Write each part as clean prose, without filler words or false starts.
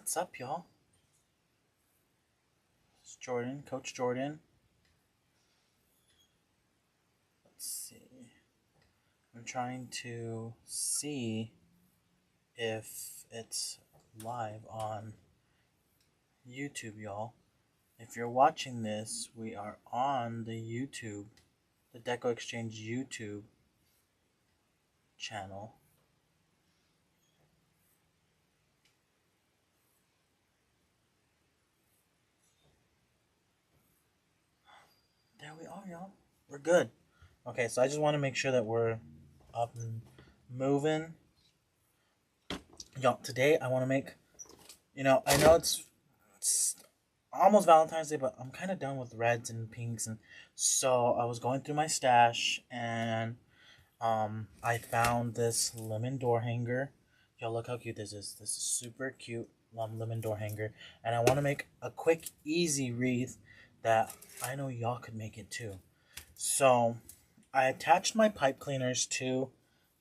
What's up, y'all? It's Jordan, Coach Jordan. Let's see. I'm trying to see if it's live on YouTube, y'all. If you're watching this, we are on the DecoExchange YouTube channel. There we are, y'all. We're good. Okay, so I just want to make sure that we're up and moving. Y'all, today I want to make, I know it's almost Valentine's Day, but I'm kind of done with reds and pinks, and so I was going through my stash, and I found this lemon door hanger. Y'all, look how cute this is. This is super cute lemon door hanger, and I want to make a quick, easy wreath that I know y'all could make it too. So I attached my pipe cleaners to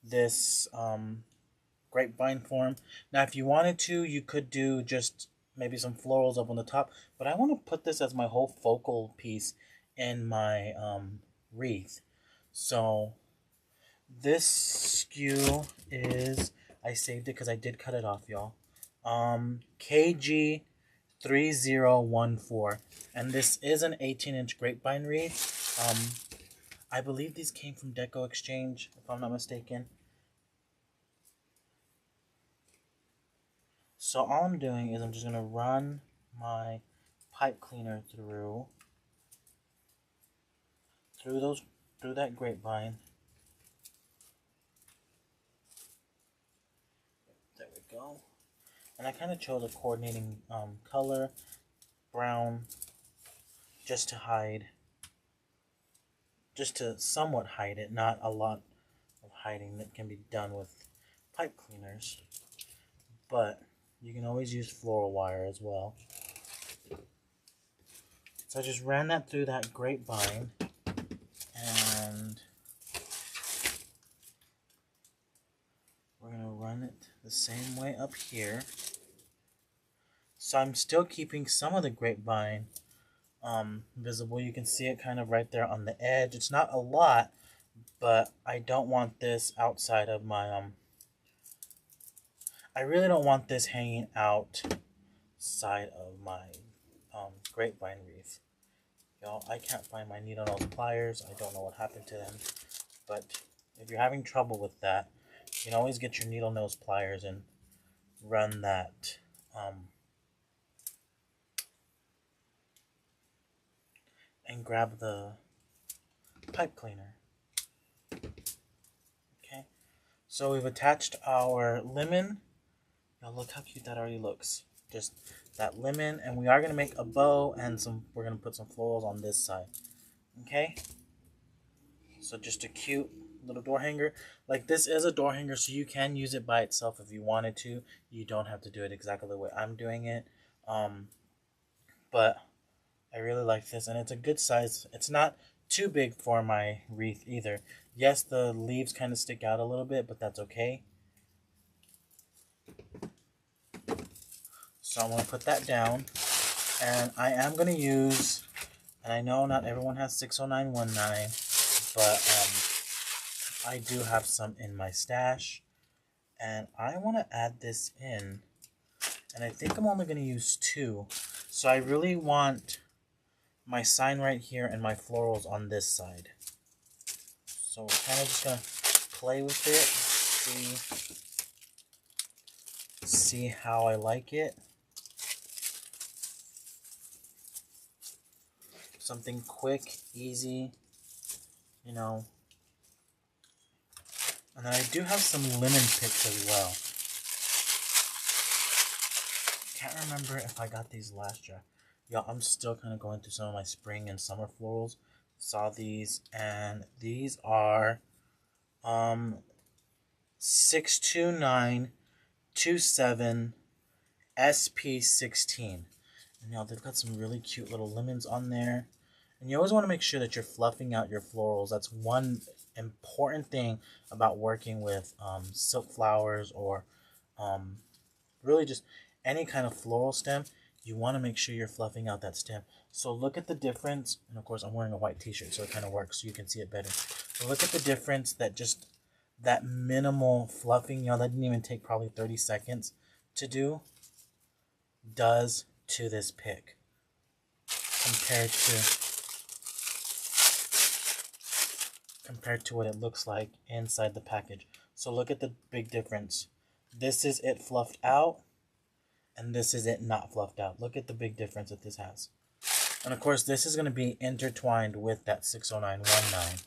this grapevine form. Now, if you wanted to, you could do just maybe some florals up on the top, but I want to put this as my whole focal piece in my wreath. So this skew is, I saved it because I did cut it off, y'all. KG 3014, and this is an 18-inch grapevine wreath. I believe these came from DecoExchange, if I'm not mistaken. So all I'm doing is I'm just gonna run my pipe cleaner through that grapevine. There we go. And I kind of chose a coordinating color, brown, just to somewhat hide it, not a lot of hiding that can be done with pipe cleaners, but you can always use floral wire as well. So I just ran that through that grapevine, and we're going to run it the same way up here. So I'm still keeping some of the grapevine visible. You can see it kind of right there on the edge. It's not a lot, but I don't want this outside of my I really don't want this hanging outside of my grapevine wreath. Y'all, I can't find my needle nose pliers. I don't know what happened to them, but if you're having trouble with that, you can always get your needle nose pliers and run that and grab the pipe cleaner. Okay, so we've attached our lemon. Now look how cute that already looks. Just that lemon, and we are going to make a bow, and we're going to put some florals on this side. Okay, so just a cute little door hanger. Like, this is a door hanger, so you can use it by itself if you wanted to. You don't have to do it exactly the way I'm doing it. But I really like this, and it's a good size. It's not too big for my wreath either. Yes, the leaves kind of stick out a little bit, but that's okay. So I'm going to put that down, and I am going to use, and I know not everyone has 60919, but I do have some in my stash, and I want to add this in, and I think I'm only going to use 2. So I really want my sign right here and my florals on this side. So we're kind of just going to play with it, see how I like it. Something quick, easy, And then I do have some lemon picks as well. Can't remember if I got these last year. Y'all, I'm still kind of going through some of my spring and summer florals. Saw these, and these are 62927 SP16. And y'all, they've got some really cute little lemons on there. And you always want to make sure that you're fluffing out your florals. That's one important thing about working with silk flowers, or really just any kind of floral stem, you want to make sure you're fluffing out that stem. So look at the difference, and of course I'm wearing a white t-shirt, so it kind of works, so you can see it better. So look at the difference that just that minimal fluffing, you know, that didn't even take probably 30 seconds to do, does to this pick compared to what it looks like inside the package. So look at the big difference. This is it fluffed out, and this is it not fluffed out. Look at the big difference that this has. And of course, this is going to be intertwined with that 60919.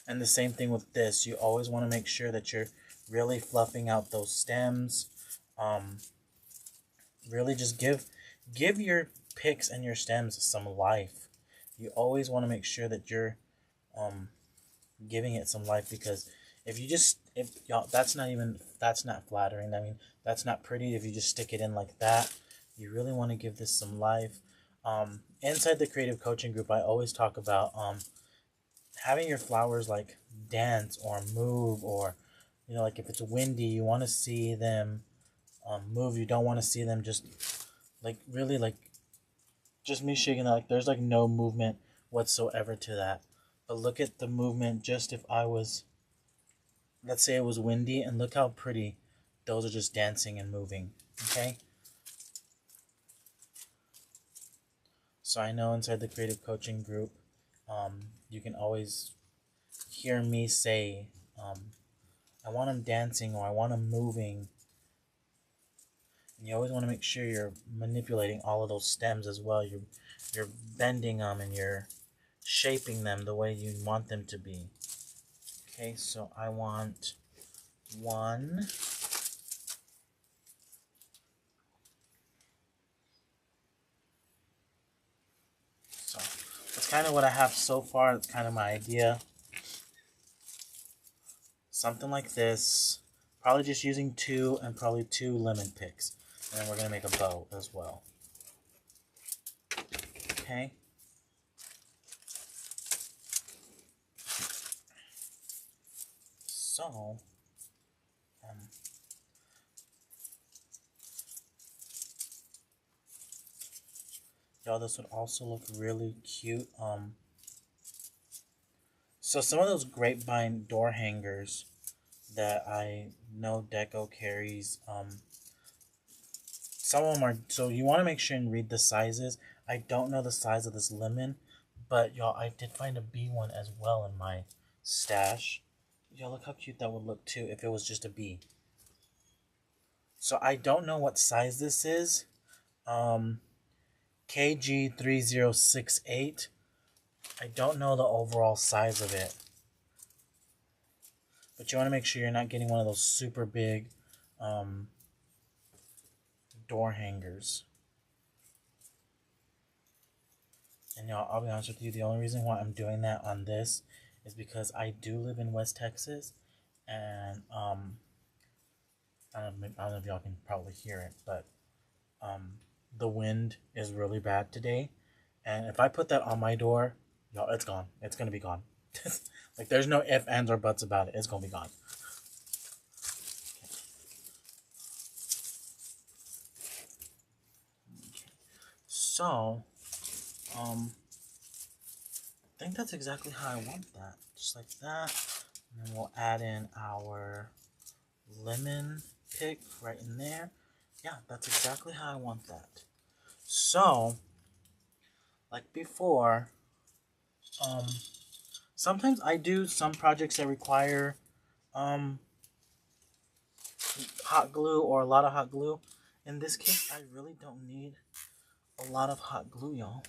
And the same thing with this. You always want to make sure that you're really fluffing out those stems. Really just give your picks and your stems some life. You always want to make sure that you're giving it some life, because if y'all, that's not flattering. I mean, that's not pretty if you just stick it in like that. You really want to give this some life. Inside the creative coaching group, I always talk about having your flowers like dance or move, or you know, like if it's windy, you want to see them move. You don't want to see them just like really like just me shaking that. Like there's like no movement whatsoever to that. But look at the movement. Just if I was, let's say it was windy, and look how pretty those are just dancing and moving. Okay. So I know inside the creative coaching group, you can always hear me say, I want them dancing, or I want them moving. And you always want to make sure you're manipulating all of those stems as well. You're bending them and you're shaping them the way you want them to be. Okay, so I want one. So that's kind of what I have so far. That's kind of my idea. Something like this. Probably just using 2 and probably 2 lemon picks. And then we're going to make a bow as well. Okay. So, y'all, this would also look really cute. So some of those grapevine door hangers that I know Deco carries, some of them are, so you want to make sure and read the sizes. I don't know the size of this lemon, but y'all, I did find a B one as well in my stash. Y'all, look how cute that would look too if it was just a B. So I don't know what size this is. KG3068. I don't know the overall size of it. But you want to make sure you're not getting one of those super big door hangers. And y'all, I'll be honest with you, the only reason why I'm doing that on this is because I do live in West Texas, and I don't know if y'all can probably hear it, but the wind is really bad today, and if I put that on my door, y'all, it's gone. It's gonna be gone. Like there's no ifs, ands, or buts about it. It's gonna be gone. Okay. So, I think that's exactly how I want that. Just like that. And then we'll add in our lemon pick right in there. Yeah, that's exactly how I want that. So, like before, sometimes I do some projects that require hot glue or a lot of hot glue. In this case, I really don't need a lot of hot glue, y'all.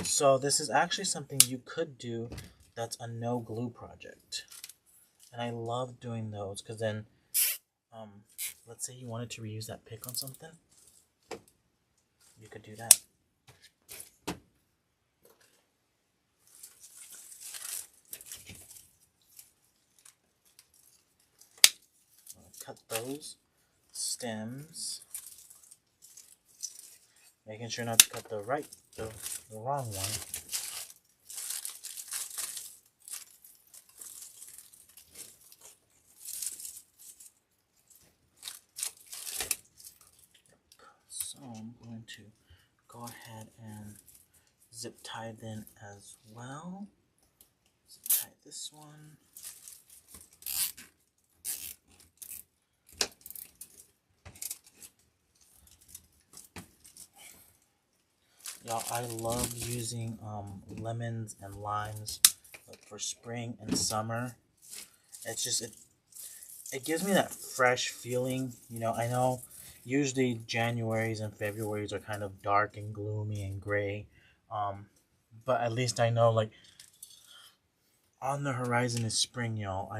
So this is actually something you could do that's a no glue project. And I love doing those because then, let's say you wanted to reuse that pick on something, you could do that. Cut those stems, making sure not to cut the wrong one. I'm going to go ahead and zip tie then as well. Zip tie this one. Y'all, I love using lemons and limes for spring and summer. It's just it gives me that fresh feeling. You know, I know usually Januaries and Februaries are kind of dark and gloomy and gray, but at least I know, like, on the horizon is spring, y'all.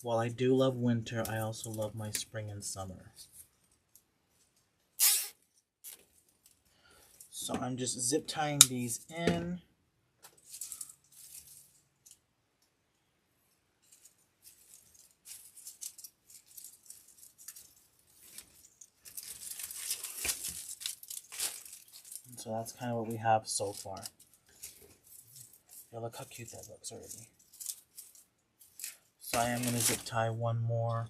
While I do love winter, I also love my spring and summer. So I'm just zip tying these in. And so that's kind of what we have so far. Yeah, look how cute that looks already. So I am going to zip tie one more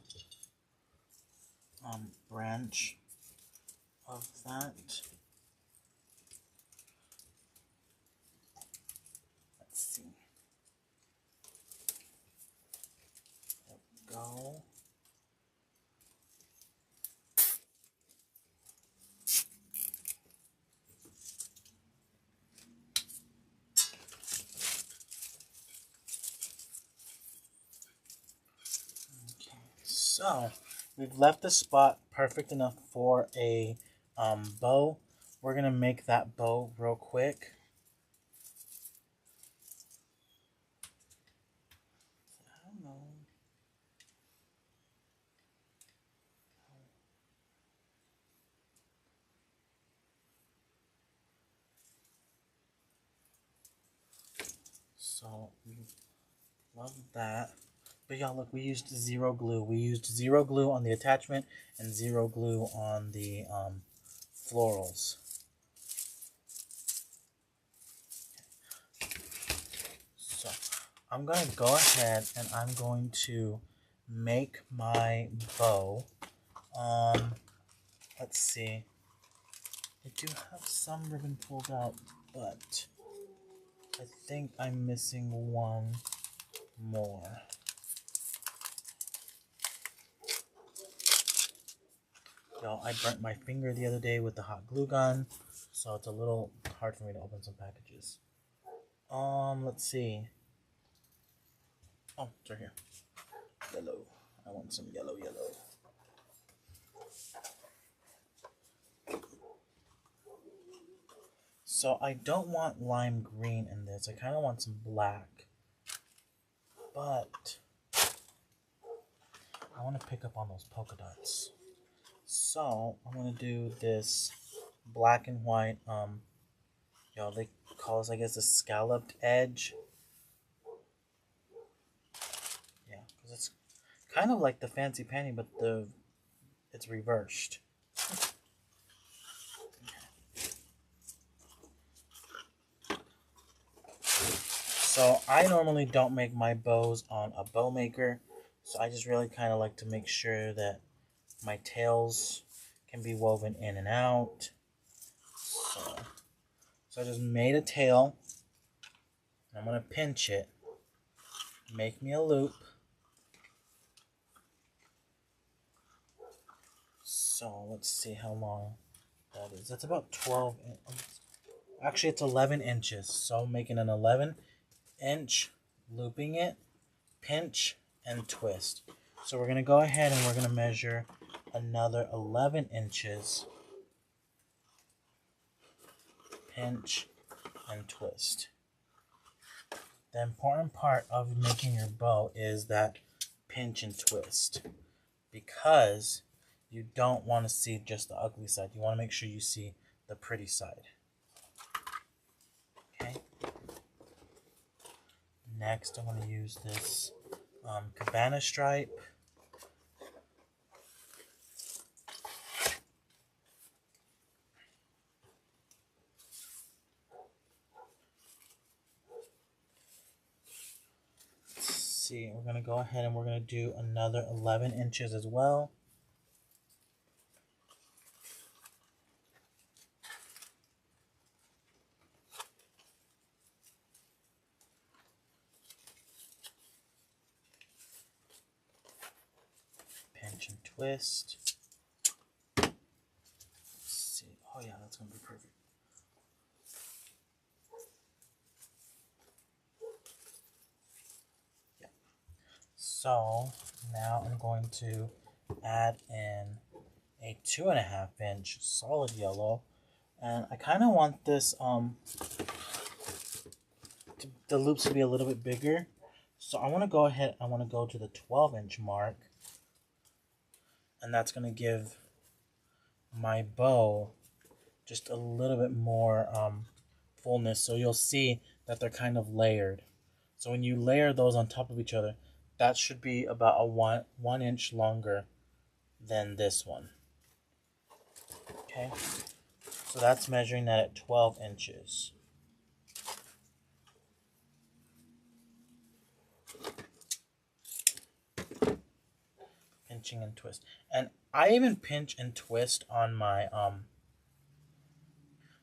branch of that. Let's see. There we go. Okay, so we've left the spot perfect enough for a bow. We're going to make that bow real quick. I don't know. So we love that. But y'all, look, we used zero glue. We used zero glue on the attachment and zero glue on the florals. So I'm going to go ahead and I'm going to make my bow. Let's see. I do have some ribbon pulled out, but I think I'm missing one more. Y'all, I burnt my finger the other day with the hot glue gun, so it's a little hard for me to open some packages. Let's see. Oh, it's right here. Yellow. I want some yellow. So I don't want lime green in this. I kind of want some black. But I want to pick up on those polka dots. So I'm going to do this black and white, y'all, they call this, I guess, a scalloped edge. Yeah, because it's kind of like the fancy panty, but it's reversed. So I normally don't make my bows on a bow maker, so I just really kind of like to make sure that my tails can be woven in and out. So I just made a tail. I'm going to pinch it, make me a loop. So let's see how long that is. That's about 12. Actually, it's 11 inches. So I'm making an 11-inch, looping it, pinch, and twist. So we're going to go ahead and we're going to measure another 11 inches, pinch, and twist. The important part of making your bow is that pinch and twist, because you don't want to see just the ugly side. You want to make sure you see the pretty side. Okay. Next, I'm going to use this cabana stripe. Let's see, we're going to go ahead and we're going to do another 11 inches as well. twist. Let's see. Oh yeah, that's gonna be perfect. Yeah. So now I'm going to add in a 2.5 inch solid yellow, and I kind of want this the loops to be a little bit bigger. So I want to go ahead, I want to go to the 12-inch mark, and that's going to give my bow just a little bit more fullness. So you'll see that they're kind of layered. So when you layer those on top of each other, that should be about a one inch longer than this one. Okay, so that's measuring that at 12 inches. Pinching and twist, and I even pinch and twist on my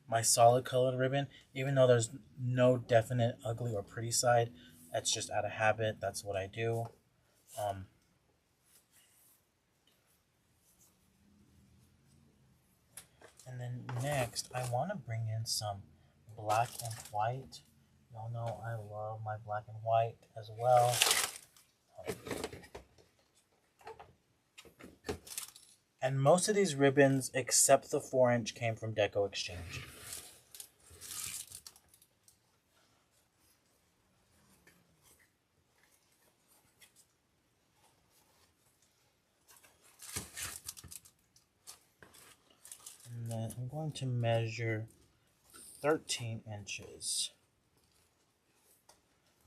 my solid colored ribbon, even though there's no definite ugly or pretty side. That's just out of habit. That's what I do. And then next, I want to bring in some black and white. Y'all know I love my black and white as well. And most of these ribbons, except the 4-inch, came from DecoExchange. And then I'm going to measure 13 inches.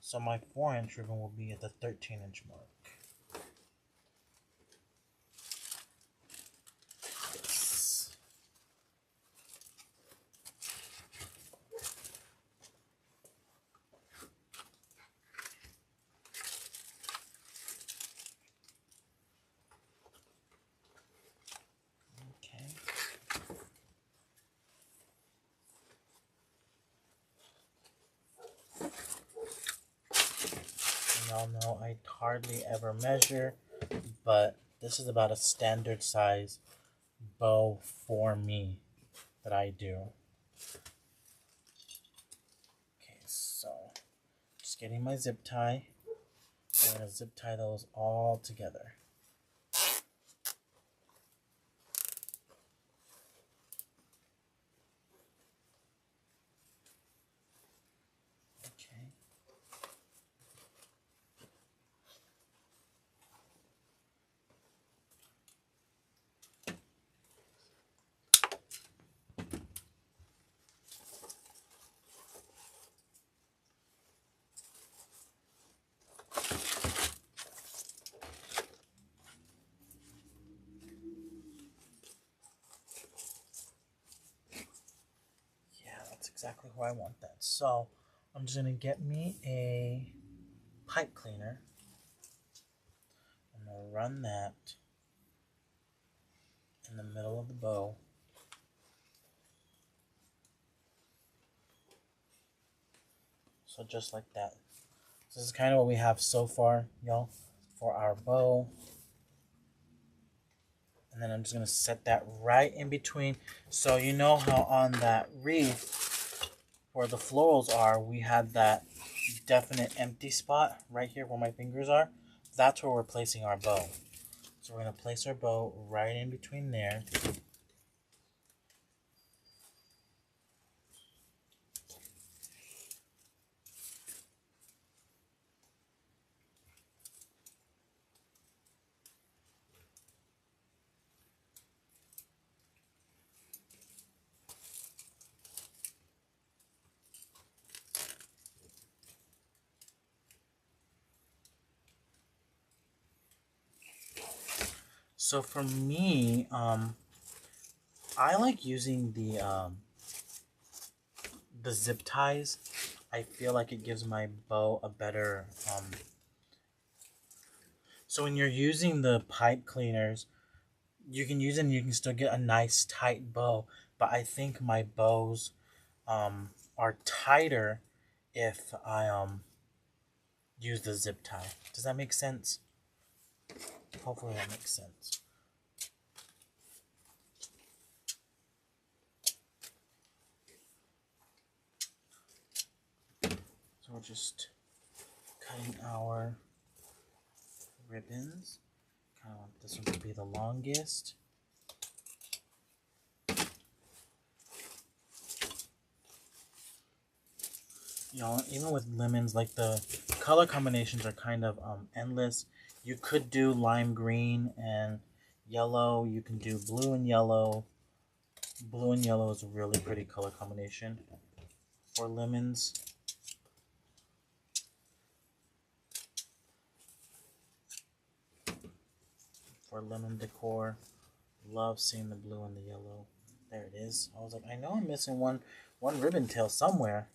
So my 4-inch ribbon will be at the 13-inch mark. Yes. Okay. Y'all know I hardly ever measure, but this is about a standard size bow for me that I do. Okay, so just getting my zip tie. I'm going to zip tie those all together. Okay. Exactly where I want that. So I'm just gonna get me a pipe cleaner. I'm gonna run that in the middle of the bow. So just like that. So this is kind of what we have so far, y'all, for our bow. And then I'm just gonna set that right in between. So you know how on that wreath where the florals are, we had that definite empty spot right here where my fingers are. That's where we're placing our bow. So we're going to place our bow right in between there. So for me, I like using the zip ties. I feel like it gives my bow a better. So when you're using the pipe cleaners, you can use it and you can still get a nice tight bow. But I think my bows are tighter if I use the zip tie. Does that make sense? Hopefully that makes sense. just cutting our ribbons. Kind of want this one to be the longest. You know, even with lemons, like the color combinations are kind of endless. You could do lime green and yellow. You can do blue and yellow. Blue and yellow is a really pretty color combination for lemons. For lemon decor, love seeing the blue and the yellow. There it is. I was like, I know I'm missing one ribbon tail somewhere.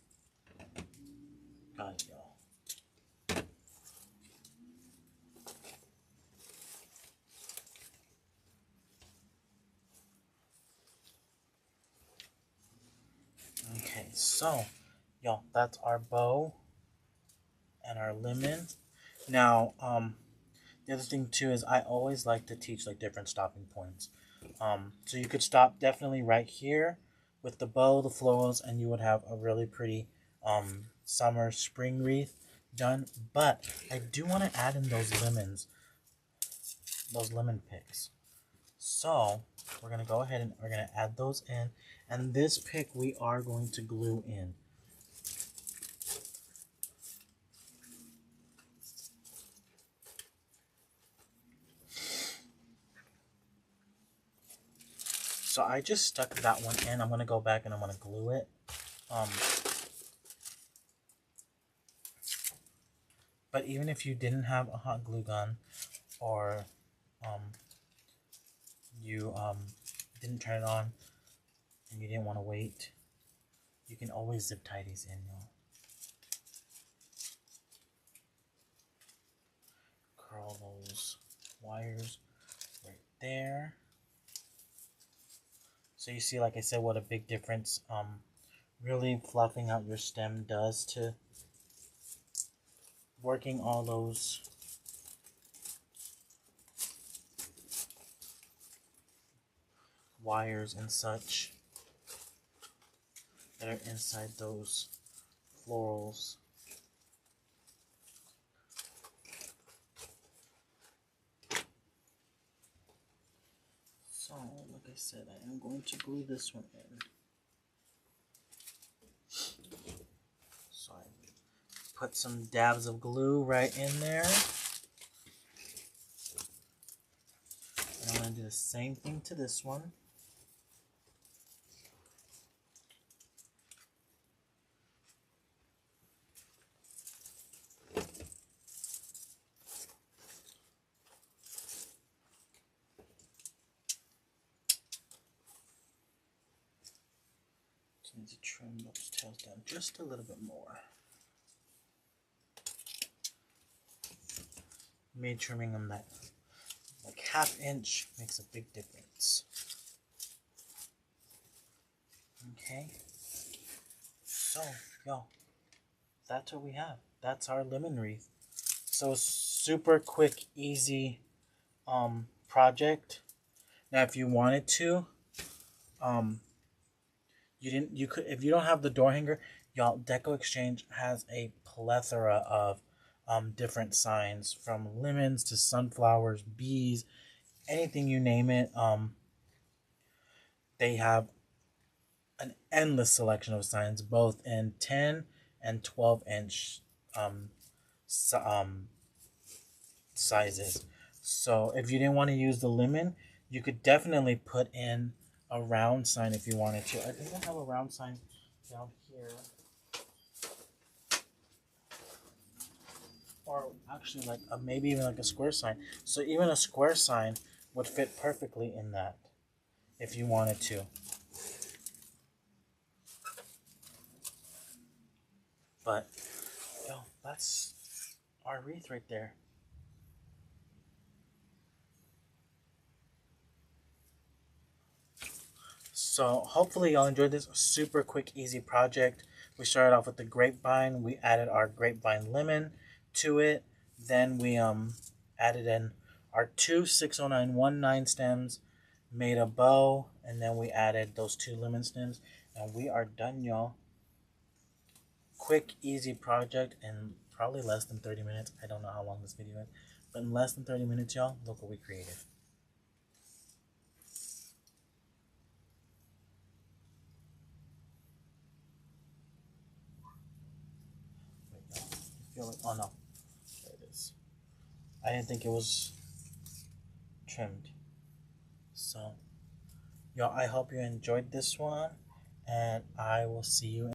Got it, y'all. Okay, so y'all, that's our bow and our lemon. Now, the other thing too is I always like to teach like different stopping points. So you could stop definitely right here with the bow, the florals, and you would have a really pretty summer spring wreath done. But I do want to add in those lemons, those lemon picks. So we're gonna go ahead and we're gonna add those in, and this pick we are going to glue in. So I just stuck that one in. I'm gonna go back and I'm gonna glue it. But even if you didn't have a hot glue gun, or you didn't turn it on and you didn't want to wait, you can always zip tie these in, y'all. Curl those wires right there. So you see, like I said, what a big difference really fluffing out your stem does to working all those wires and such that are inside those florals. So, like I said, I am going to glue this one in. So I put some dabs of glue right in there. And I'm going to do the same thing to this one. Need to trim those tails down just a little bit more. Me trimming them that like ½ inch makes a big difference. Okay, so y'all, that's what we have. That's our lemon wreath. So super quick, easy project. Now, if you wanted to, you could, if you don't have the door hanger, y'all, DecoExchange has a plethora of different signs, from lemons to sunflowers, bees, anything you name it. They have an endless selection of signs, both in 10 and 12 inch sizes. So if you didn't want to use the lemon, you could definitely put in a round sign if you wanted to. I think I have a round sign down here. Or actually like maybe even like a square sign. So even a square sign would fit perfectly in that if you wanted to. But yo, that's our wreath right there. So hopefully y'all enjoyed this super quick, easy project. We started off with the grapevine. We added our grapevine lemon to it. Then we added in our two 60919 stems, made a bow, and then we added those two lemon stems, and we are done, y'all. quick, easy project in probably less than 30 minutes. I don't know how long this video is, but in less than 30 minutes, y'all, look what we created. Wait, no. I feel like, oh no, there it is. I didn't think it was trimmed. So, y'all, I hope you enjoyed this one, and I will see you